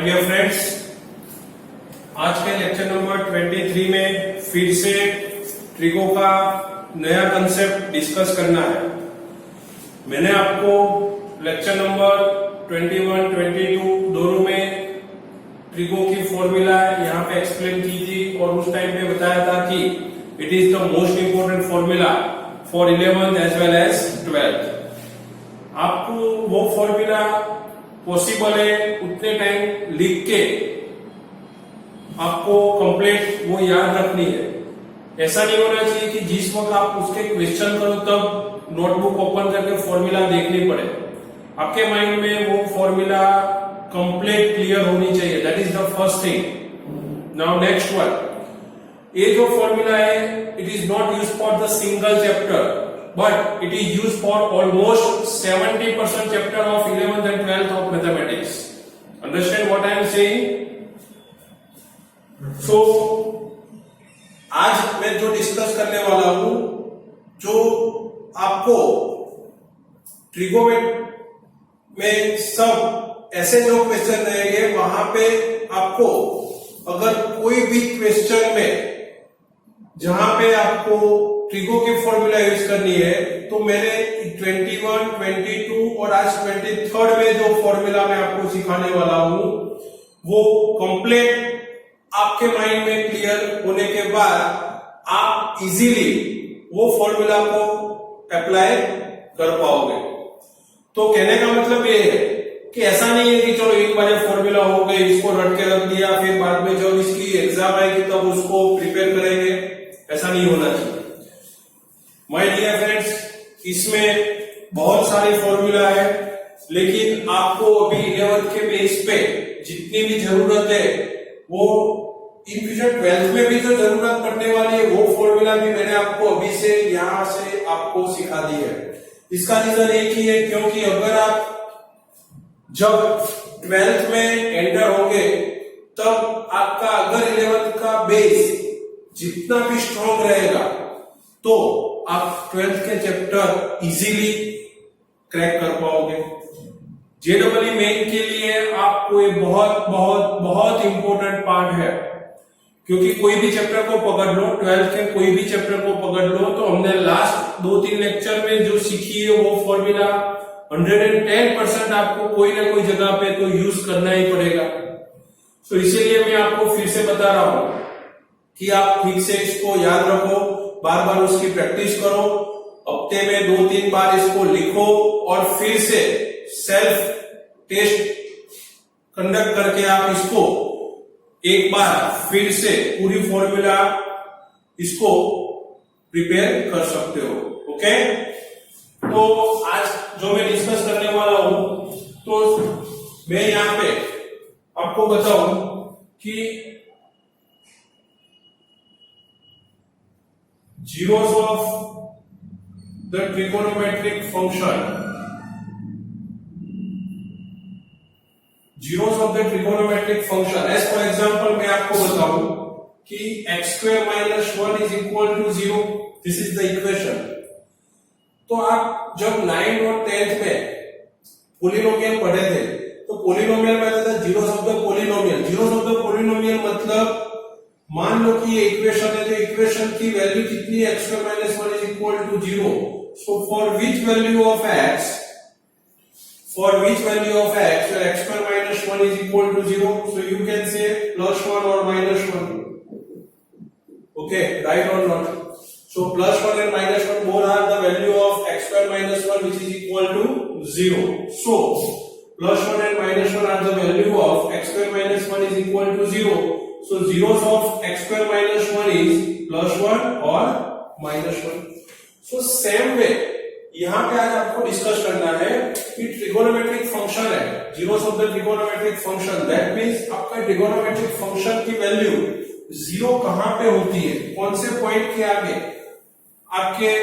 Dear friends, आज के lecture number 23 में फिर से ट्रिगो का नया कंसेप्ट डिस्कस करना है। मैंने आपको लेक्चर नंबर 21, 22 दोनों में ट्रिगो की फॉर्मूला यहाँ पे एक्सप्लेन की थी और उस टाइम पे बताया था कि it is the most important formula for 11th as well as 12th। आपको वो फॉर्मूला पॉसिबल है उतने टाइम लिख के आपको कंप्लीट वो याद रखनी है। ऐसा नहीं होना चाहिए कि जिस वक्त आप उसके क्वेश्चन करो तब नोटबुक ओपन करके फॉर्मूला देखनी पड़े। आपके माइंड में वो फॉर्मूला कंप्लीट क्लियर होनी चाहिए। That is the first thing. Now next one, ये जो फॉर्मूला है it is not use for the single chapter but it is used for almost 70% chapter of 11th and 12th of mathematics. Understand what I am saying? So आज मैं जो discuss करने वाला हूं, जो आपको ट्रिगोनोमेट्री में सब ऐसे जो क्वेश्चन रहेंगे वहां पे आपको अगर कोई भी क्वेश्चन में जहां पे आपको ट्रिगो की फॉर्मूला यूज करनी है तो मैंने 21, 22 और आज 23rd में जो फॉर्मूला मैं आपको सिखाने वाला हूं वो कंप्लीट आपके माइंड में क्लियर होने के बाद आप इजीली वो फॉर्मूला को अप्लाई कर पाओगे। तो कहने का मतलब ये है कि ऐसा नहीं है कि चलो एक बार फॉर्मूला हो गई, इसको रट के रख दिया, फिर बाद में जब इसकी एग्जाम आएगी तब उसको प्रिपेयर करेंगे। ऐसा नहीं होना चाहिए। माय डियर फ्रेंड्स, इसमें बहुत सारे फॉर्मूला है, लेकिन आपको अभी 11th के बेस पे जितनी भी जरूरत है वो इन फ्यूचर 12th में भी जो जरूरत पड़ने वाली है वो फॉर्मूला भी मैंने आपको अभी से यहां से आपको सिखा दी है। इसका रीजन एक ही है क्योंकि अगर आप जब 12th में एंटर होंगे तब आपका अगर 11th का बेस जितना भी स्ट्रॉन्ग रहेगा तो आप 12th के चैप्टर इजीली क्रैक कर पाओगे। जेडब्ल्यू मेन के लिए आपको ये बहुत बहुत बहुत इंपॉर्टेंट पार्ट है, क्योंकि कोई भी चैप्टर को पकड़ लो, 12th के कोई भी चैप्टर को पकड़ लो तो हमने लास्ट 2-3 लेक्चर में जो सीखी है वो फॉर्मूला 110% आपको कोई ना कोई जगह पे तो यूज करना ही पड़ेगा। तो इसीलिए मैं आपको फिर से बता रहा हूं कि आप ठीक से इसको याद रखो, बार बार उसकी प्रैक्टिस करो, हफ्ते में 2-3 बार इसको लिखो और फिर से सेल्फ टेस्ट कंडक्ट करके आप इसको एक बार फिर से पूरी फॉर्मूला इसको प्रिपेयर कर सकते हो। ओके, तो आज जो मैं डिस्कस करने वाला हूं तो मैं यहां पे आपको बताऊं कि zeros of the trigonometric function, zeros of the trigonometric function, as for example मैं आपको बताऊं कि x square minus 1 is equal to 0, this is the equation। तो आप जब 9th और 10th में पोलिनोमियल पढ़े थे तो पोलिनोमियल में आता था zeros of the polynomial। zeros of the polynomial मतलब मान लो कि ये इक्वेशन है, तो इक्वेशन की वैल्यू कितनी है, x square minus 1 is equal to 0। so for which value of x where x square minus 1 is equal to 0, so you can say plus 1 or minus 1। okay, right or not? so plus 1 and minus 1 both are the value of x square minus 1 which is equal to 0। so plus 1 and minus 1 are the value of x square minus 1 is equal to 0। so zeros of x square minus 1 is plus 1 or minus 1। so same way यहां पे आज आपको discuss करना है कि trigonometric function है, zeros of the trigonometric function, that means आपका trigonometric function की वैल्यू जीरो कहां पे होती है, कौन से पॉइंट के आगे आपके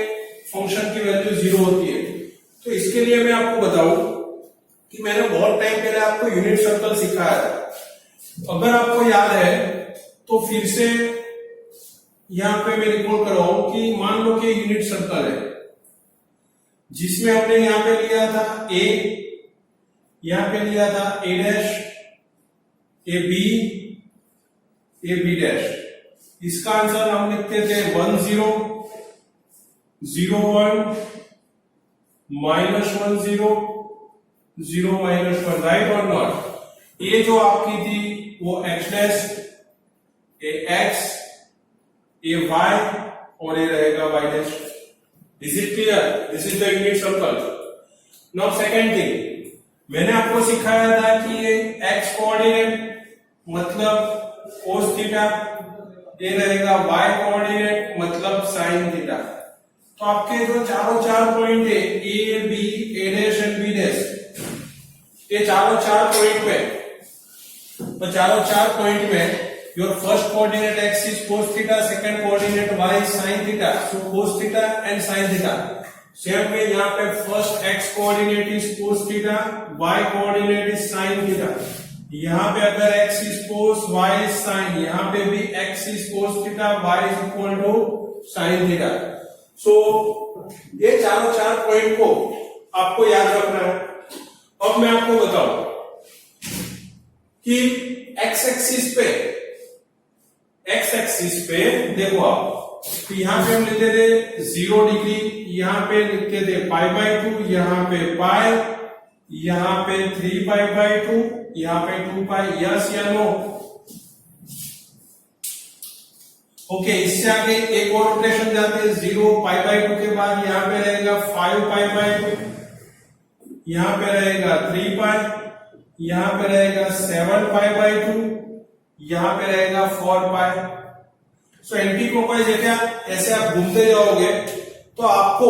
फंक्शन की वैल्यू जीरो होती है। तो इसके लिए मैं आपको बताऊं कि मैंने बहुत टाइम पहले आपको यूनिट सर्कल सिखाया था। अगर आपको याद है तो फिर से यहां पे मैं रिकॉल कराऊं कि मान लो कि यूनिट सर्कल है जिसमें हमने यहां पे लिया था a, यहां पे लिया था a dash, A B dash. इसका आंसर हम लिखते थे 1 0 0 1 -1 0 0 -1, राइट और नॉट? ये जो आपकी थी वो x डैश, ये x, ये y और ये रहेगा y dash. Is it clear? This is the unit circle. Now second thing, मैंने आपको सिखाया था कि ये x कोऑर्डिनेट मतलब cos थीटा, ये रहेगा y कोऑर्डिनेट मतलब sin थीटा। तो आपके जो चारों चार पॉइंट है A B A dash and B dash, ये चारों चार पॉइंट में, तो चारों चार पॉइंट में your first coordinate x is cos theta, second coordinate y is sin theta, so cos theta and sin theta. Same में यहाँ पे first x coordinate is cos theta, y coordinate is sin theta. यहाँ पे अगर x is cos, y is sin, यहाँ पे भी x is cos theta, y is equal to sin theta. So ये चारों चार पॉइंट को आपको याद रखना है। अब मैं आपको बताऊं कि x एक्सिस पे देखो आप, तो यहाँ पे हम लिखते थे 0 डिग्री, यहाँ पे लिखते थे π/2, यहाँ पे पाई, यहाँ पे 3π/2, यहाँ पे 2π, यस या नो? ओके, इससे आगे एक और रोटेशन जाते हैं 0 π/2 के बाद यहाँ पे रहेगा 5π/2, यहाँ पे रहेगा 3π, यहाँ पे रहेगा 7π/2, यहाँ पे रहेगा 4π। सो एंटी क्लॉकवाइज ऐसे आप घूमते जाओगे तो आपको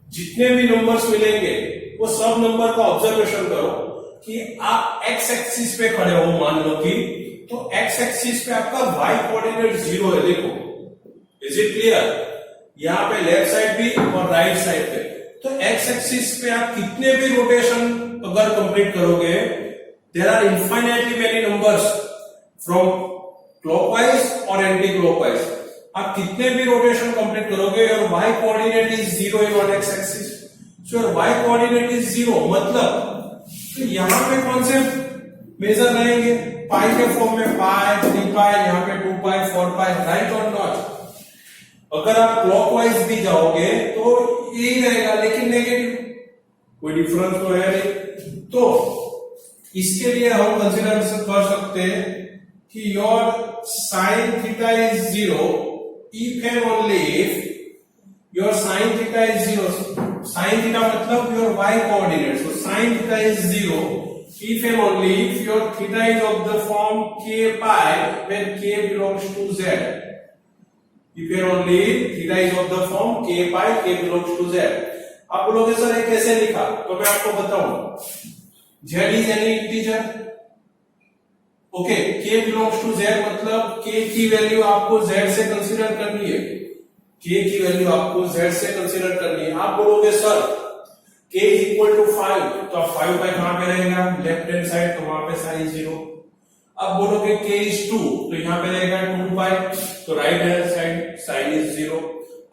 जितने भी नंबर्स मिलेंगे वो सब नंबर का ऑब्जर्वेशन करो कि आप एक्स एक्सिस पे खड़े हो, मान लो कि, तो एक्स एक्सिस पे आपका वाई कोऑर्डिनेट 0 है। देखो, इज इट क्लियर? यहाँ पे लेफ्ट साइड भी और राइट साइड पे, तो एक्स एक्सिस पे आप कितने भी रोटेशन अगर कंप्लीट करोगे, there are infinitely many numbers from clockwise और एंटी क्लॉकवाइज। आप कितने भी रोटेशन कंप्लीट करोगे, your y coordinate is 0 in on x axis, so your y coordinate is 0, मतलब तो यहां पे कौन से मेजर रहेंगे? पाई के फॉर्म में पाई, 3π, यहां पे 2π, 4π, राइट और नॉट? अगर आप क्लॉकवाइज भी जाओगे तो यही रहेगा, लेकिन नेगेटिव, कोई डिफरेंस तो है नहीं। तो इसके लिए हम कंसीडर कर सकते हैं कि your sin theta is 0 if and only if your sin theta is 0. Sin theta मतलब your y coordinate, so sin theta is 0 if and only if your theta is of the form k pi when k belongs to z. If and only theta is of the form k pi, k belongs to z. आप बोलोगे sir ये कैसे लिखा? तो मैं आपको बताऊं, z is any integer, okay, k belongs to z मतलब k की वैल्यू आपको z से कंसीडर करनी है, k की वैल्यू आपको z से कंसीडर करनी है। आप बोलोगे sir k is equal to 5, तो 5 बाय कहां पे रहेगा? लेफ्ट हैंड साइड, तो वहां पे साइन 0। अब बोलोगे k इज 2, तो यहां पे रहेगा 2π, तो right hand side sine is 0।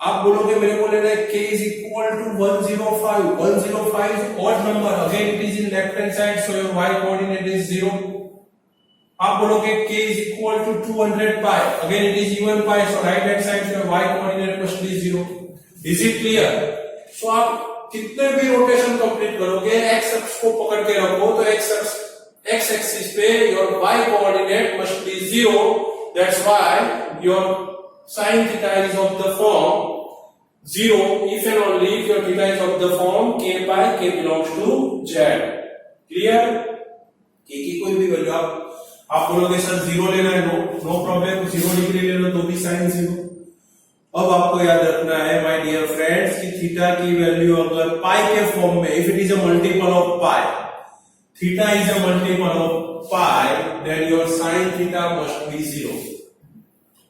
आप बोलोगे मेरे को लेना है k is equal to 105, 105 is odd number, again it is in left hand side, so your y coordinate is 0। आप बोलोगे k is equal to 200 pi, again it is even pi, so right hand side your y coordinate must be 0. Is it clear? So आप कितने भी rotation complete करोगे, x अक्ष को पकड़ के रखो, तो x एक्सिस पे your y coordinate must be 0. That's why your sin theta is of the form 0 if and only if your theta is of the form k pi, k belongs to z. Clear? k की कोई भी value आप बोलोगे sir 0 लेना है, no problem, 0 degree ले लो तो भी साइन 0। अब आपको याद रखना है माय डियर फ्रेंड्स कि थीटा की वैल्यू अगर पाई के फॉर्म में, if it is a multiple of pi, theta is a multiple of pi, then your sine theta must be 0.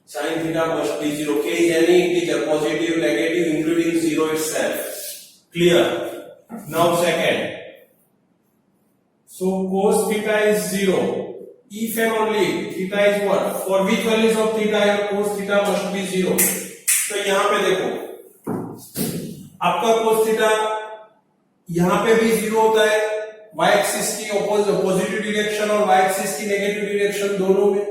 Sine theta must be 0. k is any integer, positive, negative, including 0 itself. Clear? Now second, so cos theta is 0 if and only theta is what? For which values of theta your cos theta must be 0. तो यहां पे देखो, आपका cos theta यहां पे भी 0 होता है y एक्सिस की पॉजिटिव डायरेक्शन और y एक्सिस की नेगेटिव डायरेक्शन दोनों में।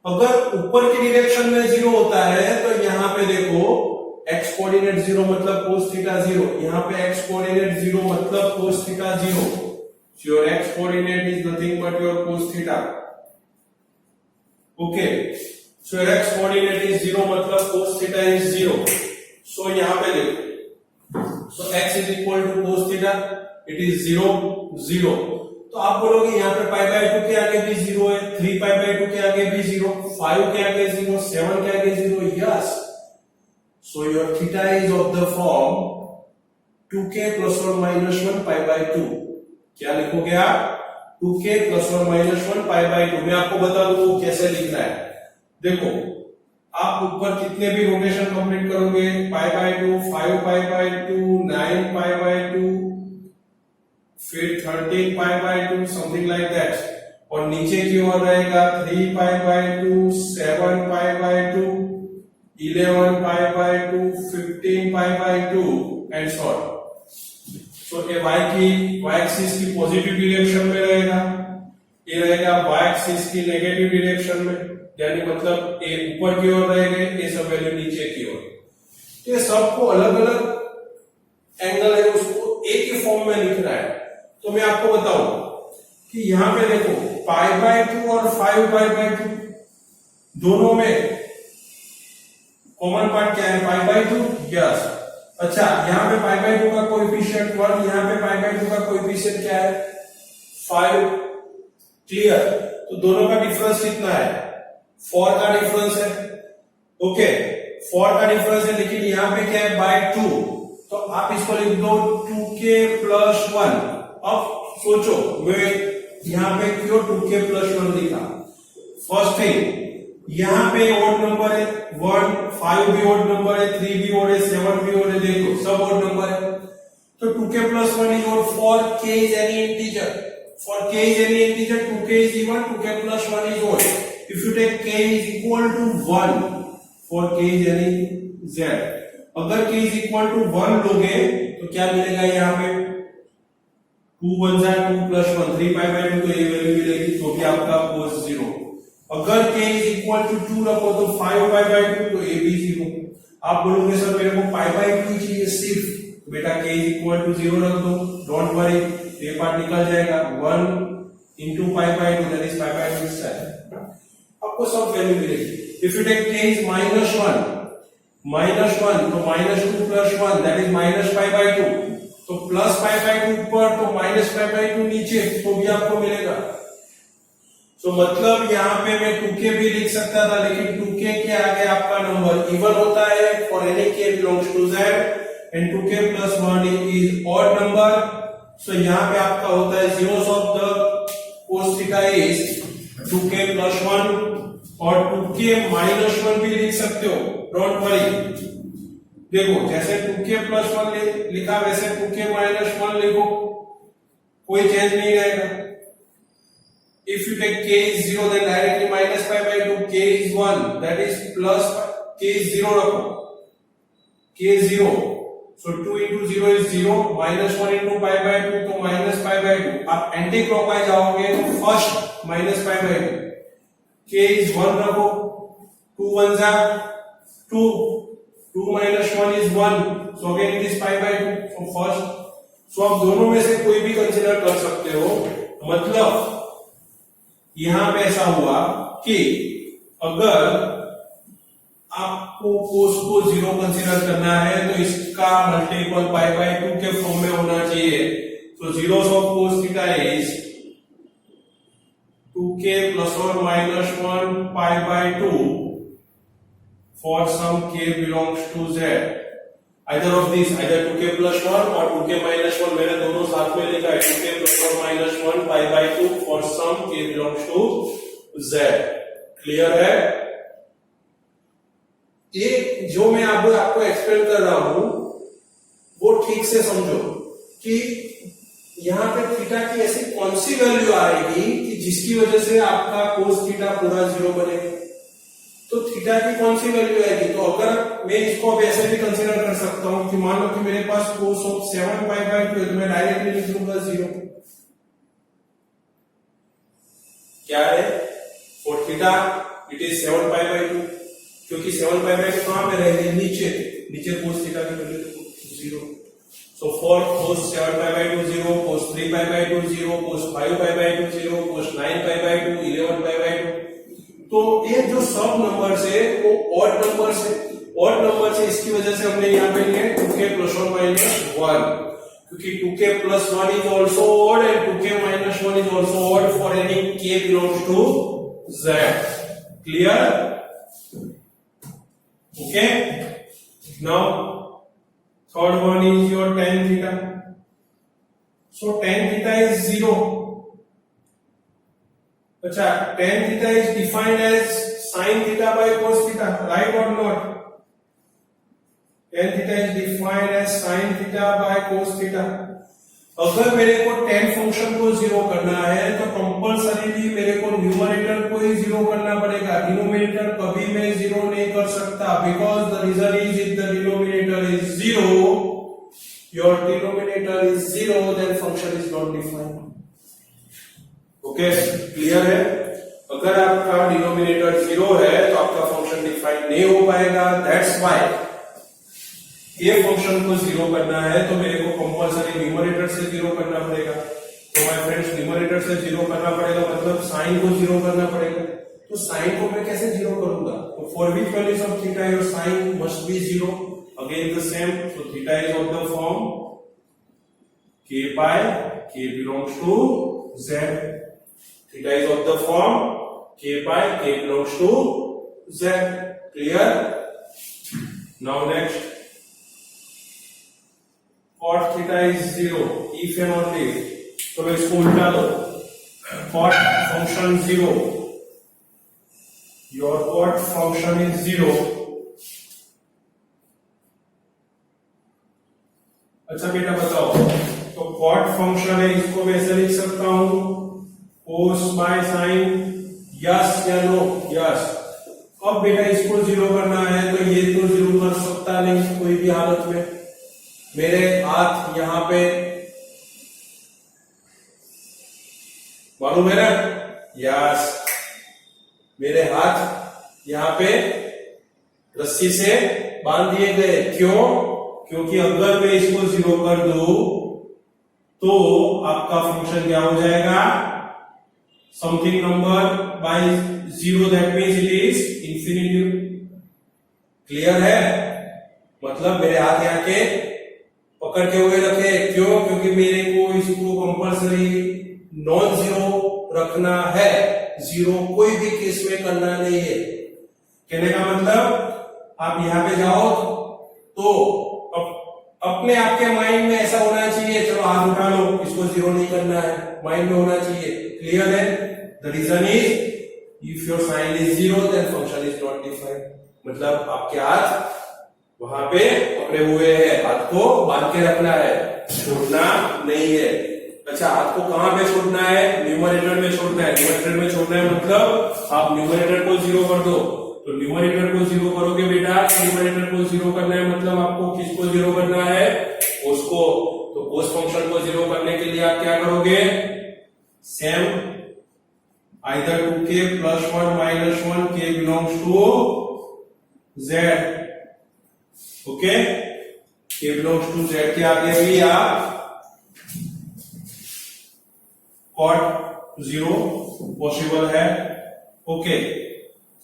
अगर ऊपर की डायरेक्शन में 0 होता है तो यहाँ पे देखो x कोऑर्डिनेट 0 मतलब cos थीटा 0, यहाँ पे x कोऑर्डिनेट 0 मतलब cos theta 0। Your x coordinate is nothing but your cos theta. Okay, so your x coordinate is 0 मतलब cos theta is 0. So यहाँ पे देखो, so x is equal to cos theta, it is 0 0। तो आप बोलोगे यहाँ पे पाई बाय 2 के आगे भी 0 है, 3 पाई बाय 2 के आगे भी 0, 5 के आगे 0, 7 के आगे 0। Yes, so your theta is of the form 2k plus or minus 1 pi by 2। क्या लिखोगे आप? 2k plus or minus 1 pi by 2। मैं आपको बता दूं कैसे लिखना है। देखो आप ऊपर कितने भी रोटेशन कंप्लीट करोगे, पाई by 2, 5 pi by 2, 9 pi by 2, फिर 13 पाई बाय 2, समथिंग लाइक दैट। और नीचे की ओर रहेगा 3 पाई by 2, 7 pi by 2, 11 pi by 2, 15 pi by 2 and so on. तो ये y एक्सिस की पॉजिटिव डायरेक्शन में रहेगा, ये रहेगा y एक्सिस की नेगेटिव डायरेक्शन में, यानी मतलब ये ऊपर की ओर रहेंगे, ये सब वैल्यू नीचे की ओर। ये सबको अलग अलग एंगल है उसको एक ही फॉर्म में लिखना है। तो मैं आपको बताऊं कि यहाँ पे देखो पाई बाय 2 और 5 पाई बाय 2 दोनों में कॉमन पार्ट क्या है? पाई बाय 2। यस, अच्छा यहाँ पे पाई बाय 2 का कोएफिशिएंट 1, यहाँ पे पाई बाय 2 का कोएफिशिएंट क्या है? 5। क्लियर? तो दोनों का डिफरेंस कितना है? 4 का डिफरेंस है। ओके, 4 का डिफरेंस है, लेकिन यहाँ पे क्या है? बाय 2। तो आप इसको लिख दो 2k plus 1। अब सोचो मैं यहाँ पे क्यों 2k plus 1 लिखा? फर्स्ट थिंग, यहाँ पे ओड नंबर है 1, 5 भी ओड नंबर है, 3 भी ओड है, 7 भी ओड है, देखो सब ओड नंबर है। तो 2k plus 1 is odd for k is any integer. For k is any integer, 2k is even, 2k plus 1 is odd. If you take k is equal to 1 for k is any z, अगर k is equal to 1 लोगे तो क्या मिलेगा? यहाँ पे 2 1 जा 2 plus 1, 3 pi by 2, तो ये वैल्यू मिलेगी, तो भी आपका cos 0। अगर k is equal to 2 रखो तो 5 पाई बाय 2, तो ये भी 0। आप बोलोगे सर मेरे को पाई बाय 2 चाहिए सिर्फ, तो बेटा k is equal to 0 रख दो, डोंट वरी, ये पार्ट निकल जाएगा। 1 into pi by 2, that is pi by 2 side, आपको सब वैल्यू मिलेगी। If you take k is -1 तो -2 plus 1, that is minus pi by 2, तो प्लस पाई बाय 2 ऊपर तो माइनस पाई बाय 2 नीचे, तो भी आपको मिलेगा। तो मतलब यहाँ पे मैं 2k भी लिख सकता था, लेकिन 2k के आगे आपका नंबर इवन होता है for any k belongs to z, and 2k plus 1 is odd number. So यहाँ पे आपका होता है zeros of the cos theta is 2k plus 1, और 2k minus 1 भी लिख सकते हो, डोंट वरी। देखो जैसे 2k plus 1 लिखा वैसे 2k minus 1 लिखो, कोई चेंज नहीं रहेगा। If you take k is 0, then directly minus pi by 2, k is 1, that is plus k is 0 रखो, k is 0, so 2 into 0 is 0, minus 1 into pi by 2, तो minus pi by 2। आप anti clockwise जाओगे तो first minus pi by 2, k is 1 रखो, 2 1 जा 2, 2 minus 1 is 1, so again it is pi by 2, so first, so आप दोनों में से कोई भी कंसीडर कर सकते हो। मतलब यहां पे ऐसा हुआ कि अगर आपको cos को 0 कंसीडर करना है तो इसका मल्टीपल पाई बाय 2 के फॉर्म में होना चाहिए। तो zeros of cos theta is 2k plus or minus 1 pi by 2 for some k belongs to z, either of these, either 2k plus 1 or 2k minus 1, मैंने दोनों साथ में लिखा है, 2k plus or minus 1 pi by 2 for some k belongs to z। Clear है? ये जो मैं आपको एक्सप्लेन कर रहा हूं वो ठीक से समझो कि यहाँ पे थीटा की ऐसी कौन सी वैल्यू आएगी कि जिसकी वजह से आपका cos थीटा पूरा 0 बनेगा। तो थीटा की कौन सी वैल्यू आएगी? तो अगर मैं इसको अब ऐसे भी कंसीडर कर सकता हूं कि मान लो कि मेरे पास cos ऑफ 7 पाई बाय 2, तो मैं डायरेक्टली लिख दूंगा 0। क्या है for theta it is 7 pi by 2, क्योंकि 7 pi by 2 कहां पे रहेगी, नीचे cos थीटा की value 0. So for cos 7 pi by 2 0, cos 3 pi by 2 0, cos 5 pi by 2 0, cos 9 pi by 2, 11 pi by 2. तो ये जो सब नंबर्स है वो ऑड नंबर्स है. ऑड नंबर से इसकी वजह से हमने यहाँ पे लिए 2k plus or minus 1, क्योंकि 2k plus 1 is also odd and 2k minus 1 is also odd for any k belongs to z. Clear? Okay. Now third one is your tan theta. So tan theta is 0. अच्छा, tan theta is defined as sin theta by cos theta, right or not? tan theta is defined as sin theta by cos theta. अगर मेरे को tan function को zero करना है तो compulsorily मेरे को न्यूमरेटर को ही जीरो करना पड़ेगा. डिनोमिनेटर कभी मैं जीरो नहीं कर सकता, because the reason is if the denominator is zero, your denominator is zero, then function is not defined. Okay, clear है? अगर आपका डिनोमिनेटर जीरो है तो आपका फंक्शन डिफाइन नहीं हो पाएगा. दैट्स व्हाई ये फंक्शन को जीरो करना है तो मेरे को कंपल्सरी न्यूमरेटर से जीरो करना पड़ेगा. तो माय फ्रेंड्स, न्यूमरेटर से जीरो करना पड़ेगा मतलब साइन को जीरो करना पड़ेगा. तो साइन को मैं कैसे जीरो करूंगा? तो for which values of theta your sine must be zero. Again the same. So theta is of the form k pi, k belongs to z. Theta is of the form k pi, k belongs to z. Clear? Now next, cot theta is 0 if and only. तो मैं इसको उल्टा दो. cot function 0. Your cot function is 0. अच्छा बेटा बताओ, तो cot function है, इसको मैं ऐसे लिख सकता हूं cos by sin, यस या नो? यस. अब बेटा इसको जीरो करना है तो ये तो जीरो कर सकता नहीं कोई भी हालत में. मेरे हाथ यहाँ पे मालूम है ना? यस, मेरे हाथ यहाँ पे रस्सी से बांध दिए गए. क्यों? क्योंकि अगर मैं इसको जीरो कर दूं तो आपका फंक्शन क्या हो जाएगा? something number by zero, that means it is infinity. Clear है? मतलब मेरे हाथ यहाँ के पकड़ के हुए रखे. क्यों? क्योंकि मेरे को इसको कंपल्सरी नॉन जीरो रखना है. जीरो कोई भी केस में करना नहीं है. कहने का मतलब आप यहाँ पे जाओ तो अपने आपके माइंड में ऐसा होना चाहिए, चलो हाथ उठा लो, इसको जीरो नहीं करना है, माइंड में होना चाहिए. क्लियर है? The reason is if your sine is zero then function is not defined. मतलब आपके हाथ वहां पे पकड़े हुए हैं, हाथ को बांध के रखना है, छोड़ना नहीं है. अच्छा, हाथ को कहां पे छोड़ना है? न्यूमरेटर में छोड़ना है. न्यूमरेटर में छोड़ना है मतलब आप न्यूमरेटर को जीरो कर दो. तो न्यूमरेटर को जीरो करोगे बेटा, न्यूमरेटर को जीरो करना है मतलब आपको किसको जीरो करना है? कोस को. तो कोस फंक्शन को जीरो करने के लिए आप क्या करोगे? Same, either 2k plus 1 minus 1, k belongs to z. Okay, k belongs to z के आगे भी आप cot 0 पॉसिबल है. ओके,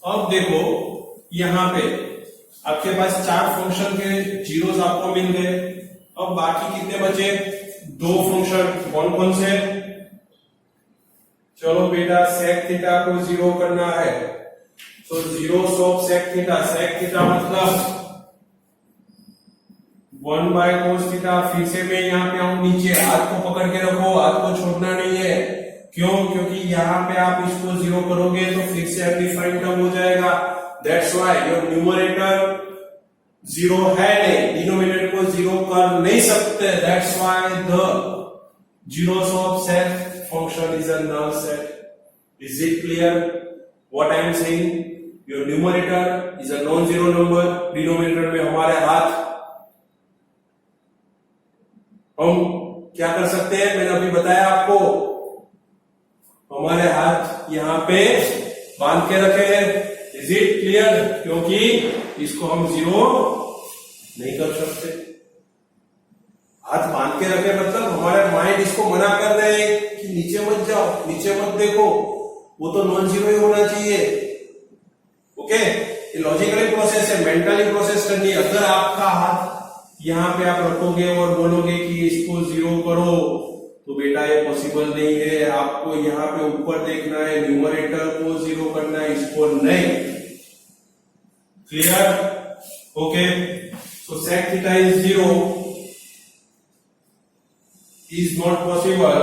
अब देखो यहां पे आपके पास चार फंक्शन के जीरोस आपको मिल गए. अब बाकी कितने बचे? दो फंक्शन. कौन कौन से? चलो बेटा, sec थीटा को जीरो करना है. तो zeros of sec theta. sec theta मतलब 1 by cos थीटा. फिर से मैं यहाँ पे आऊं नीचे. हाथ को पकड़ के रखो, हाथ को छोड़ना नहीं है. क्यों? क्योंकि यहाँ पे आप इसको जीरो करोगे तो फिर से अनडिफाइंड टर्म हो जाएगा. That's why your numerator zero है नहीं, डिनोमिनेटर को जीरो कर नहीं सकते. That's why the zeros of set function is a null set. Is it clear what I am saying? Your numerator is a non-zero number. Denominator में हमारे हाथ, हम क्या कर सकते हैं? मैंने अभी बताया आपको, हमारे हाथ यहाँ पे बांध के रखे हैं। Is it clear? क्योंकि इसको हम जीरो नहीं कर सकते। हाथ बांध के रखे मतलब हमारे माइंड इसको मना कर रहे हैं कि नीचे मत जाओ, नीचे मत देखो, वो तो नॉन जीरो ही होना चाहिए। ओके, ये लॉजिकली प्रोसेस है, मेंटली प्रोसेस करनी है। अगर आपका हाथ यहाँ पे आप रखोगे और बोलोगे कि इसको जीरो करो, तो बेटा ये पॉसिबल नहीं है। आपको यहाँ पे ऊपर देखना है, न्यूमरेटर को जीरो करना है, इसको नहीं। Clear? Okay, so sec theta is 0 is not possible.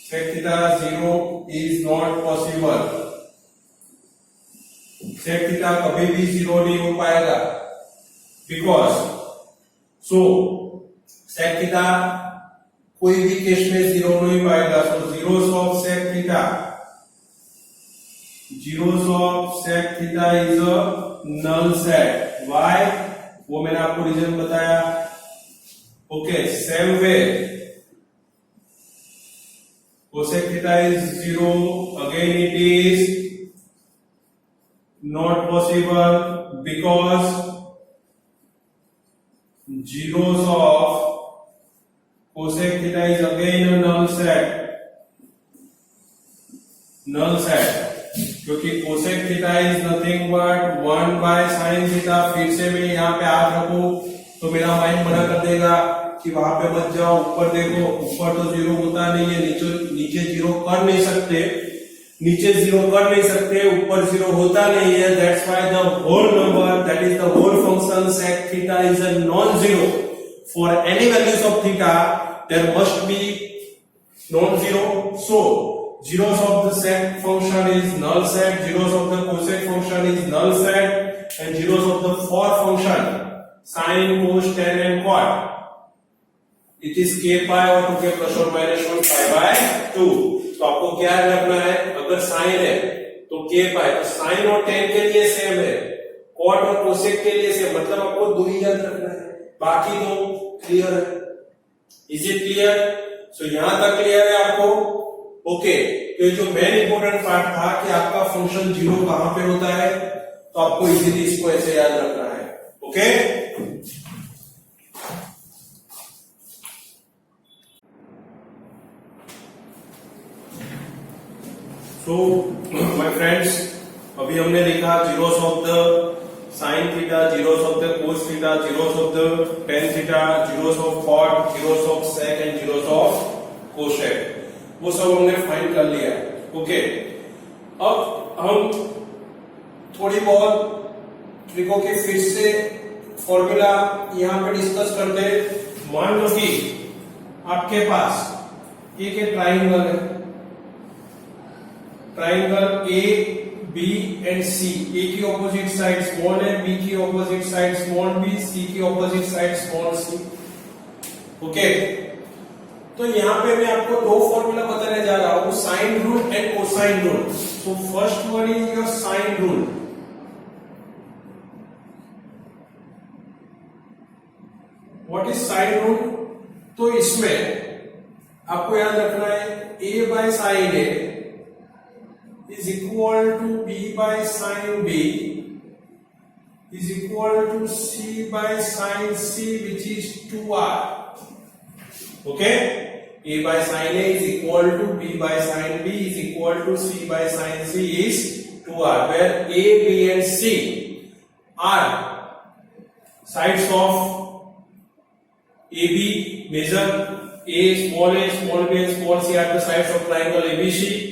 Sec theta 0 is not possible. Sec theta कभी भी 0 नहीं हो पाएगा, because so sec theta कोई भी केस में 0 नहीं पाएगा। So zeros of sec theta, zeros of sec theta is a null set. Why? वो मैंने आपको रीजन बताया। Okay, same way cosec theta is 0, again it is not possible because zeros of cosec theta is again a null set, क्योंकि cosec theta is nothing but 1 by sin theta। फिर से मैं यहाँ पे हाथ रखूं तो मेरा माइंड मना कर देगा कि वहां पे मत जाओ, ऊपर देखो, ऊपर तो जीरो होता नहीं है, नीचे जीरो कर नहीं सकते, नीचे जीरो कर नहीं सकते, ऊपर जीरो होता नहीं है। That's why the whole number, that is the whole function sec theta is a non-zero. For any values of theta, there must be non-zero. So zeros of the sec function is null set, zeros of the cosec function is null set, and zeros of the for function sin, cos, tan and cot, it is k pi or 2k plus or minus 1 pi by 2। तो आपको क्या रखना है? अगर sin है तो k pi, तो sin और tan के लिए सेम है, cot और cosec के लिए सेम, मतलब आपको दो ही याद रखना है, बाकी दो क्लियर है। Is it clear? सो यहां तक क्लियर है आपको? ओके, तो ये जो मेन इंपोर्टेंट पार्ट था कि आपका फंक्शन जीरो कहां पे होता है, तो आपको इजीली इसको ऐसे याद रखना है। ओके, सो माय फ्रेंड्स, अभी हमने देखा zeros of the sine theta, zeros of the cos theta, zeros of the tan theta, zeros of cot, zeros of sec and zeros of cosec, वो सब हमने फाइंड कर लिया है। ओके, अब हम थोड़ी बहुत ट्रिकों के फिर से फॉर्मूला यहां पे डिस्कस करते हैं। मान लो कि आपके पास एक ट्राइंगल है, ट्राइंगल ए बी एंड सी, ए की ऑपोजिट साइड स्मॉल है, बी की ऑपोजिट साइड स्मॉल बी, सी की opposite side small C. Okay, तो यहां पे मैं आपको दो फॉर्मूला बताने जा रहा हूं, sine rule and cosine rule. So first one is your sine rule. What is sine rule? तो इसमें आपको याद रखना है a बाय sine A is equal to b by sin b is equal to c by sin c, which is 2r. Okay, a by sin a is equal to b by sin b is equal to c by sin c is 2r, where a, b and c are sides of AB. Measure a, small b and small c are the sides of triangle ABC.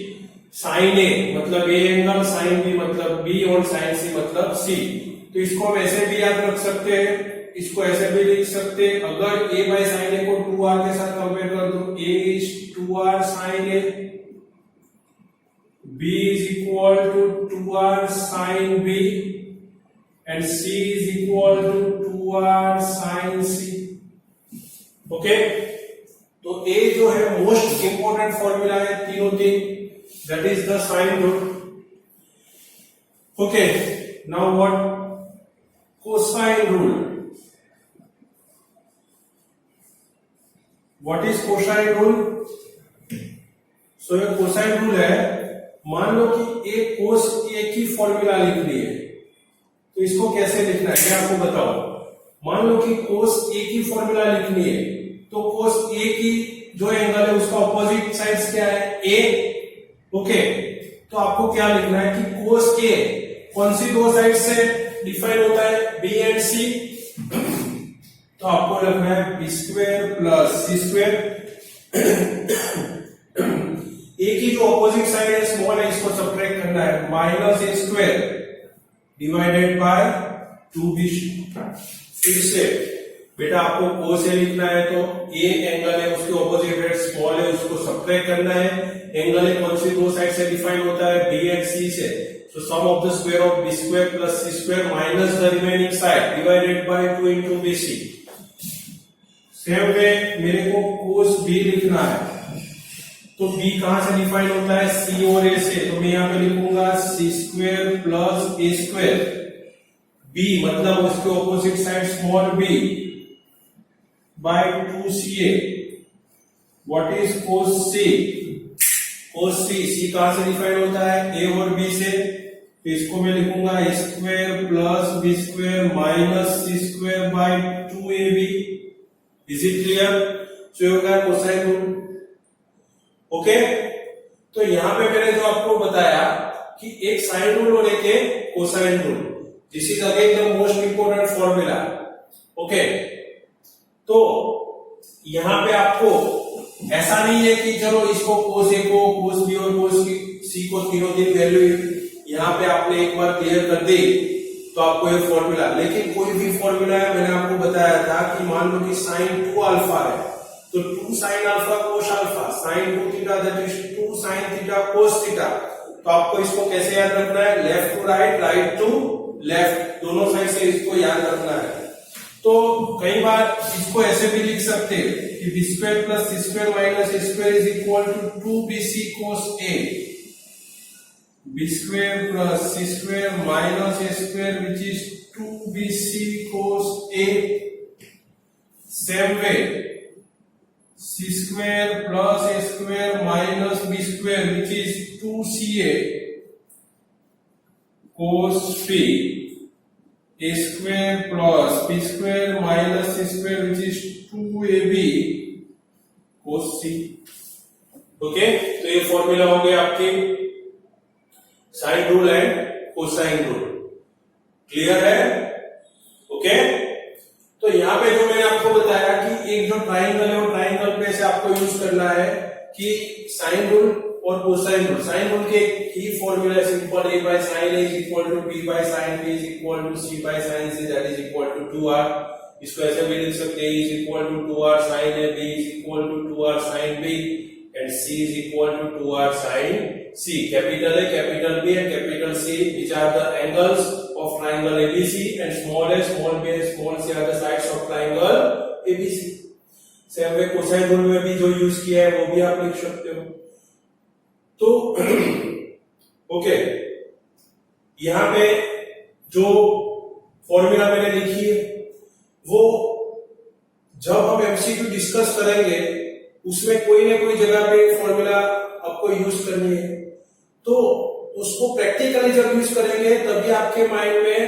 Sine A मतलब A angle, sine B मतलब B और sine C मतलब C. तो इसको हम ऐसे भी याद रख सकते हैं, इसको ऐसे भी लिख सकते हैं। अगर ए बाय साइन ए को 2r के साथ कंपेयर कर दो, A is 2r sine A, B is equal to 2r sine B and C is equal to 2r sine C. Okay, तो ए जो है मोस्ट इंपोर्टेंट फॉर्मूला है तीनों तीन, that is the sine rule. Okay, now what? Cosine rule. What is cosine rule? सो ये cosine rule है। मान लो कि एक कोस ए की फॉर्मूला लिखनी है, तो इसको कैसे लिखना है मैं आपको बताऊं। मान लो कि कोस ए की फॉर्मूला लिखनी है, तो कोस ए की जो एंगल है उसका ऑपोजिट साइड्स क्या है, ए। ओके, तो आपको क्या लिखना है कि कोस ए कौन सी दो साइड से डिफाइन होता है, बी एंड सी। तो आपको लिखना है B square plus C square. ए की जो ऑपोजिट साइड है स्मॉल है, इसको सब्ट्रैक्ट करना है, minus A square divided by 2b। फिर से बेटा आपको कोस ए लिखना है, तो ए एंगल है उसके ऑपोजिट साइड स्मॉल है, उसको सब्ट्रैक्ट करना है। एंगल है कौन सी दो साइड से डिफाइन होता है, बी एंड सी से। So sum of the square of B square plus C square minus the remaining side divided by 2 into bc। Same way मेरे को कोस बी लिखना है, तो बी कहां से डिफाइन होता है, सी और ए से। तो मैं यहां पे लिखूंगा C square plus A square, B मतलब उसके opposite side small B by 2ca। What is cos C, cos C कहां से डिफाइन होता है, ए और बी से। तो इसको मैं लिखूंगा A square plus B square minus C square by 2ab। Is it clear? So ये होगा कोसाइन रूल। ओके, तो यहां पे मैंने जो आपको बताया कि एक साइन रूल और एक cosine rule, this is again the most important formula. Okay, तो यहां पे आपको ऐसा नहीं है कि चलो इसको कोस ए को, कोस बी और कोस सी को तीनों दिन वैल्यू यहां पे आपने एक बार क्लियर कर दी तो आपको ये फॉर्मूला। लेकिन कोई भी फॉर्मूला है, मैंने आपको बताया था कि मान लो कि साइन 2 अल्फा है, तो 2 sine alpha cos alpha, sine 2 theta that is 2 sine theta cos theta. तो आपको इसको कैसे याद रखना है, left to right, right to left, दोनों साइड से इसको याद रखना है। तो कई बार इसको ऐसे भी लिख सकते हैं कि B square plus C square minus A square is equal to 2bc cos A. B square plus C square minus A square which is 2bc cos A. Same way C square plus A square minus B square which is 2ca cos B. A square plus B square minus C square which is 2ab cos C. Okay, तो ये formula हो गया आपके sine rule and cosine rule. Clear है? Okay, तो यहां पे जो मैंने आपको बताया कि एक जो ट्राइंगल है वो ट्राइंगल पे से आपको यूज करना है कि साइन रूल और कोसाइन रूल। साइन रूल के की formula simple, a by sin a is equal to b by sin b is equal to c by sin c that is equal to 2r। इसको ऐसे भी लिख सकते हैं, is equal to 2r sin a, b is equal to 2r sin b and c is equal to 2r sin c। Capital है capital b and capital c which are the angles of triangle ABC and small a, small b and small c are the sides of triangle ABC। Same way cosine rule में भी जो use किया है वो भी आप लिख सकते हो। तो ओके, यहां पे जो फॉर्मूला मैंने लिखी है वो जब हम एमसीक्यू डिस्कस करेंगे उसमें कोई ना कोई जगह पे फॉर्मूला आपको यूज करनी है, तो उसको प्रैक्टिकली जब यूज करेंगे तभी आपके माइंड में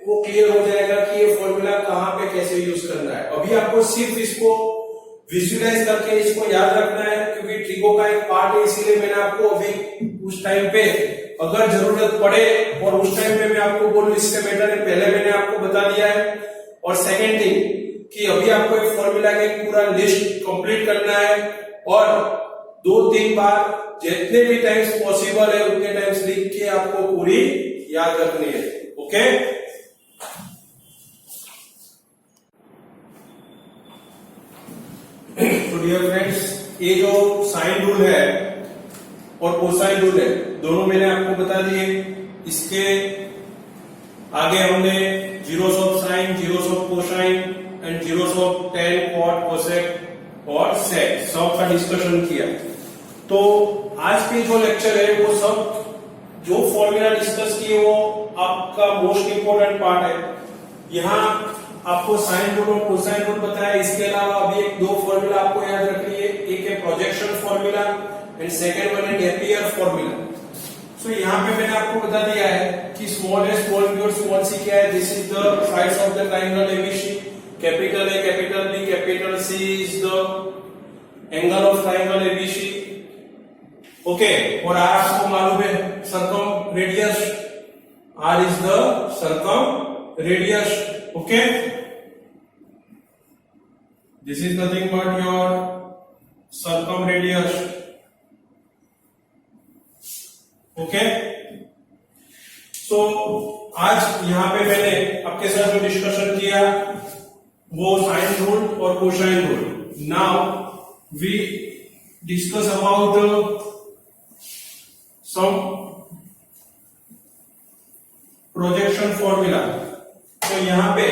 वो क्लियर हो जाएगा कि ये फॉर्मूला कहां पे कैसे यूज करना है। अभी आपको सिर्फ इसको विजुअलाइज करके इसको याद रखना है, क्योंकि ट्रिगो का एक पार्ट है, इसीलिए मैंने आपको अभी उस टाइम पे अगर जरूरत पड़े और उस टाइम पे मैं आपको बोलूं इससे बेटर है पहले मैंने आपको बता दिया है। और सेकेंड थिंग कि अभी आपको एक फॉर्मूला का एक पूरा लिस्ट कंप्लीट करना है और 2-3 बार जितने भी टाइम्स पॉसिबल है उतने टाइम्स लिख के आपको पूरी याद रखनी है। ओके, तो डियर फ्रेंड्स, ये जो साइन रूल है और कोसाइन रूल है दोनों मैंने आपको बता दिए। इसके आगे हमने zeros of sine, zeros of cosine and zeros of tan, cot, cosec और सेक सब का डिस्कशन किया। तो आज के जो लेक्चर है वो सब जो फॉर्मूला डिस्कस किए वो आपका मोस्ट इंपोर्टेंट पार्ट है। यहाँ आपको साइन रूल और कोसाइन रूल बताया, इसके अलावा अभी 2 फॉर्मूला आपको याद रखनी है। एक है projection formula and second one है नेपियर फॉर्मूला। सो यहाँ पे मैंने आपको बता दिया है कि स्मॉल ए स्मॉल बी और स्मॉल सी क्या है। This is the sides of the triangle ABC. Capital A capital B capital C is the angle of triangle ABC. Okay, और आर आपको मालूम है circumradius, R is the circumradius. Okay, this is nothing but your circum radius. Okay, सो आज यहाँ पे मैंने आपके साथ जो डिस्कशन किया वो साइन रूल और cosine rule. Now we discuss about some projection formula. तो यहाँ पे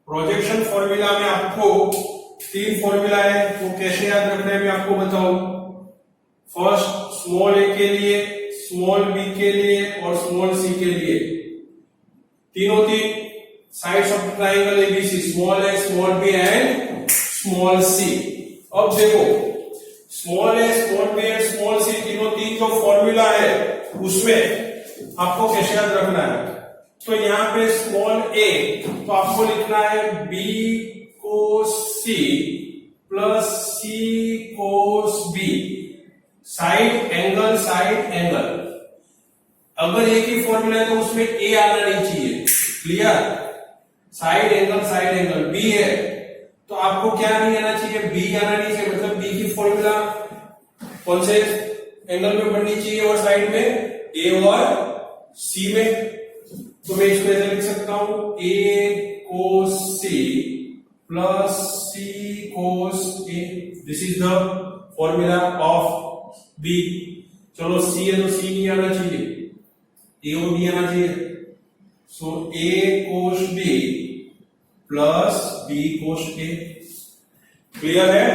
प्रोजेक्शन फॉर्मूला में आपको तीन फॉर्मूला है, वो कैसे याद रखना है मैं आपको बताऊं। फर्स्ट स्मॉल ए के लिए, स्मॉल बी के लिए और स्मॉल सी के लिए, तीनों तीन sides of triangle ABC, small A small B and small C. अब देखो small A small B and small C तीनों तीन जो फॉर्मूला है उसमें आपको कैसे याद रखना है। तो यहाँ पे स्मॉल ए तो आपको लिखना है B cos C plus C cos B, side angle side angle. अगर एक ही फॉर्मूला है तो उसमें ए आना नहीं चाहिए, क्लियर। साइड एंगल बी है तो आपको क्या नहीं आना चाहिए, बी आना नहीं चाहिए। मतलब बी की फॉर्मूला कौन से एंगल में बननी चाहिए और साइड में ए और सी में। तो मैं इसको ऐसे लिख सकता हूं A cos C plus C cos A, this is the formula of B. चलो सी है तो सी नहीं आना चाहिए, ए और बी आना चाहिए। So A cos B plus B cos A, clear है।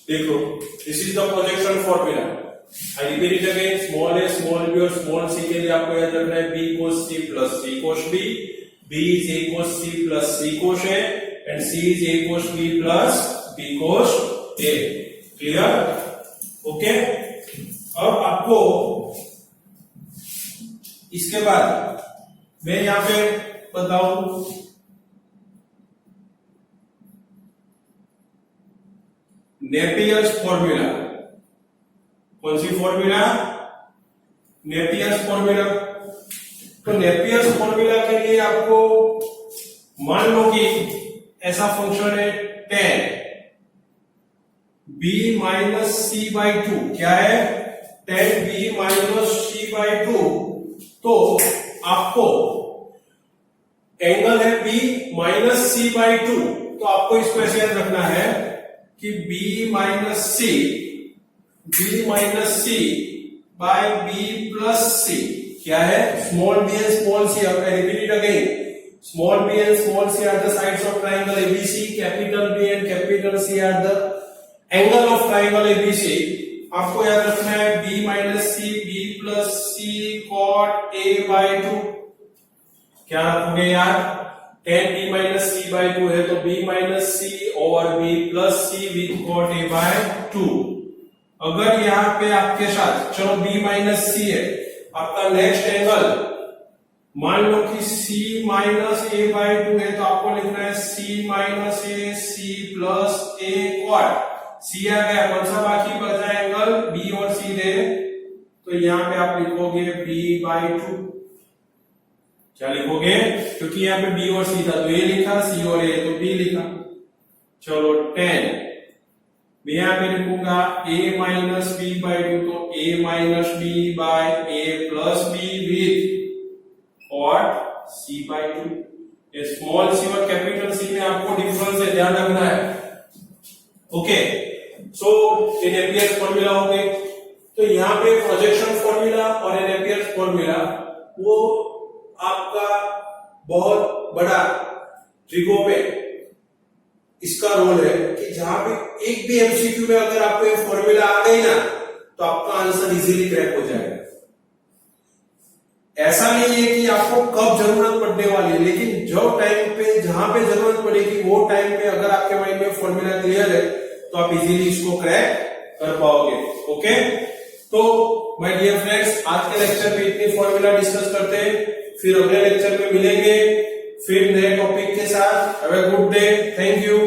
देखो this is the projection formula. I repeat it again, small A small B और स्मॉल सी के लिए आपको याद रखना है B cos C plus C cos B, B is A cos C plus C cos A and C is A cos B plus B cos A, clear. Okay, अब आपको इसके बाद मैं यहां पे बताऊं नेपियर्स फॉर्मूला। कौन सी फॉर्मूला, नेपियर्स फॉर्मूला। तो नेपियर्स फॉर्मूला के लिए आपको मान लो कि ऐसा फंक्शन है tan b minus C by two, क्या है tan b minus C by two. तो आपको एंगल है b minus C by two, तो आपको इसको ऐसे याद रखना है कि b minus C by B plus C क्या है, small B and small C. अब I repeat it again, small B and small C are the sides of triangle ABC, capital B and capital C are the angle of triangle ABC. आपको याद रखना है B minus C B plus C cot A by two. क्या रखोगे यार, tan b minus C by two है तो b minus C over b plus C with cot a by two. अगर यहाँ पे आपके साथ चलो b माइनस सी है, आपका नेक्स्ट एंगल मान लो कि c minus a by two है तो आपको लिखना है c minus a c plus a cot. c आ गया, कौन सा बाकी बचा एंगल b और c दे, तो यहाँ पे आप लिखोगे b बाय टू। क्या लिखोगे, क्योंकि यहाँ पे b और c था तो a लिखा, c और a तो b लिखा। चलो 10 मैं यहाँ पे लिखूंगा a minus B by two, तो a minus B by a plus B with और c बाई टू। ये स्मॉल सी और कैपिटल सी में आपको डिफरेंस है, ध्यान रखना है। ओके, सो ये नेपियर्स फॉर्मूला हो गए। तो यहाँ पे प्रोजेक्शन फॉर्मूला और नेपियर्स फॉर्मूला वो आपका बहुत बड़ा ट्रिगो में इसका रोल है कि जहां पे एक भी एमसीक्यू में अगर आपको ये फॉर्मूला आ गई ना तो आपका आंसर इजीली क्रैक हो जाएगा। ऐसा नहीं है कि आपको कब जरूरत पड़ने वाली है, लेकिन जो टाइम पे जहां पे जरूरत पड़ेगी वो टाइम पे अगर आपके माइंड में फॉर्मूला क्लियर है तो आप इजीली इसको क्रैक कर पाओगे। ओके, तो माय डियर फ्रेंड्स, आज के लेक्चर में इतनी फॉर्मूला डिस्कस करते हैं, फिर अगले लेक्चर में मिलेंगे फिर नए टॉपिक के साथ। Have a good day, thank you.